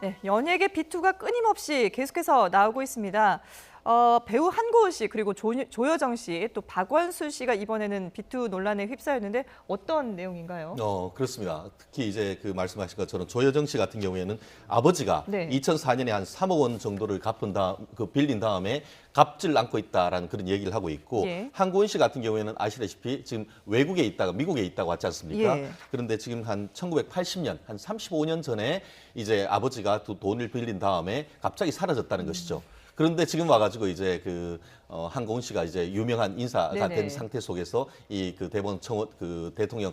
네, 연예계 비투가 끊임없이 계속해서 나오고 있습니다. 배우 한고은 씨 그리고 조여정 씨 또 박원순 씨가 이번에는 비투 논란에 휩싸였는데 어떤 내용인가요? 그렇습니다. 특히 이제 그 말씀하신 것처럼 조여정 씨 같은 경우에는 아버지가 네. 2004년에 한 3억 원 정도를 빌린 다음에 갚질 않고 있다라는 그런 얘기를 하고 있고 예. 한고은 씨 같은 경우에는 아시다시피 지금 외국에 있다가 미국에 있다고 왔지 않습니까? 예. 그런데 지금 한 1980년, 한 35년 전에 이제 아버지가 돈을 빌린 다음에 갑자기 사라졌다는 것이죠. 그런데 지금 와가지고 이제 한고은 씨가 이제 유명한 인사가 네네. 된 상태 속에서 이 대통령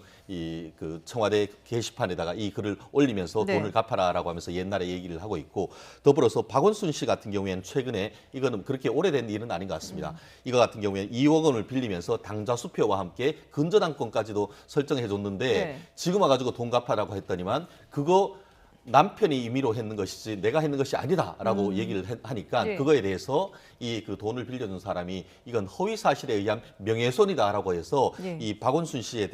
청와대 게시판에다가 이 글을 올리면서 네. 돈을 갚아라라고 하면서 옛날에 얘기를 하고 있고 더불어서 박원순 씨 같은 경우에는 최근에 이거는 그렇게 오래된 일은 아닌 것 같습니다. 이거 같은 경우에는 2억 원을 빌리면서 당좌 수표와 함께 근저당권까지도 설정해 줬는데 네. 지금 와가지고 돈 갚아라고 했더니만 그거 남편이 임의로 했는 것이지 내가 했는 것이 아니다라고 얘기를 하니까 네. 그거에 대해서 이 돈을 빌려준 사람이 이건 허위 사실에 의한 명예훼손이다라고 해서 네. 이 박원숙 씨에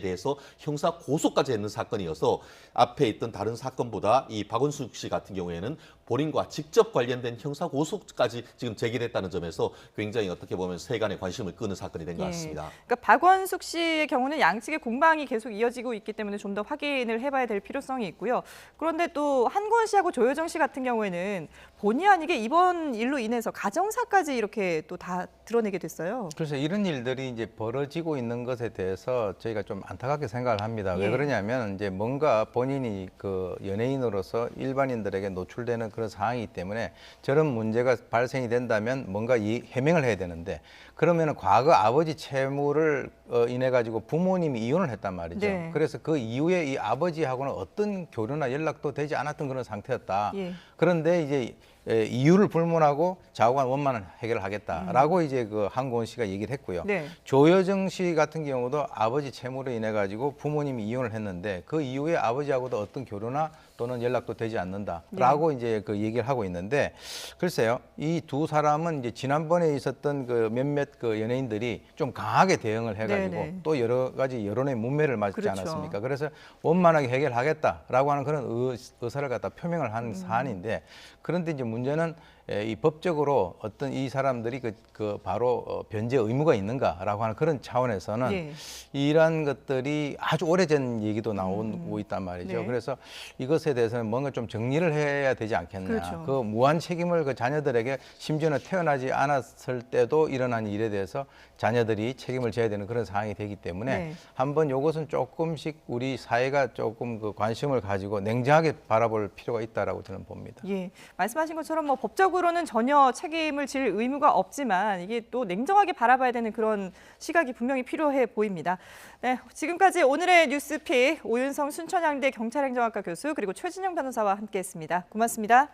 대해서 형사 고소까지 했는 사건이어서 앞에 있던 다른 사건보다 이 박원숙 씨 같은 경우에는 본인과 직접 관련된 형사 고소까지 지금 제기됐다는 점에서 굉장히 어떻게 보면 세간의 관심을 끄는 사건이 된 것 같습니다. 그러니까 박원숙 씨의 경우는 양측의 공방이 계속 이어지고 있기 때문에 좀 더 확인을 해봐야 될 필요성이 있고요. 그런데 또 한고은 씨하고 조여정 씨 같은 경우에는 본의 아니게 이번 일로 인해서 가정사까지 이렇게 또 다 드러내게 됐어요. 그래서 이런 일들이 이제 벌어지고 있는 것에 대해서 저희가 좀 안타깝게 생각을 합니다. 왜 그러냐면 이제 뭔가 본인이 그 연예인으로서 일반인들에게 노출되는 그런 상황이기 때문에 저런 문제가 발생이 된다면 뭔가 해명을 해야 되는데 그러면은 과거 아버지 채무를 인해 가지고 부모님이 이혼을 했단 말이죠. 네. 그래서 그 이후에 이 아버지하고는 어떤 교류나 연락도 되지 않았던 그런 상태였다. 예. 그런데 이제 이유를 불문하고 좌우간 원만한 해결을 하겠다라고 이제 그 한고은 씨가 얘기를 했고요. 네. 조여정 씨 같은 경우도 아버지 채무로 인해 가지고 부모님이 이혼을 했는데 그 이후에 아버지하고도 어떤 교류나 또는 연락도 되지 않는다라고 이제 그 얘기를 하고 있는데 글쎄요, 이 두 사람은 이제 지난번에 있었던 그 몇몇 그 연예인들이 좀 강하게 대응을 해가지고 네네. 또 여러 가지 여론의 문매를 맞지 그렇죠. 않았습니까? 그래서 원만하게 해결하겠다라고 하는 그런 의사를 갖다 표명을 한 사안인데 그런데 이제 문제는 이 법적으로 어떤 이 사람들이 바로 변제 의무가 있는가라고 하는 그런 차원에서는 예. 이러한 것들이 아주 오래전 얘기도 나오고 있단 말이죠. 네. 그래서 이것에 대해서는 뭔가 좀 정리를 해야 되지 않겠나. 그렇죠. 그 무한 책임을 그 자녀들에게 심지어는 태어나지 않았을 때도 일어난 일에 대해서 자녀들이 책임을 져야 되는 그런 상황이 되기 때문에 네. 한번 이것은 조금씩 우리 사회가 조금 그 관심을 가지고 냉정하게 바라볼 필요가 있다라고 저는 봅니다. 예, 말씀하신 것처럼 뭐 법적으로는 전혀 책임을 질 의무가 없지만 이게 또 냉정하게 바라봐야 되는 그런 시각이 분명히 필요해 보입니다. 네, 지금까지 오늘의 뉴스픽 오윤성 순천향대 경찰행정학과 교수 그리고 최진영 변호사와 함께했습니다. 고맙습니다.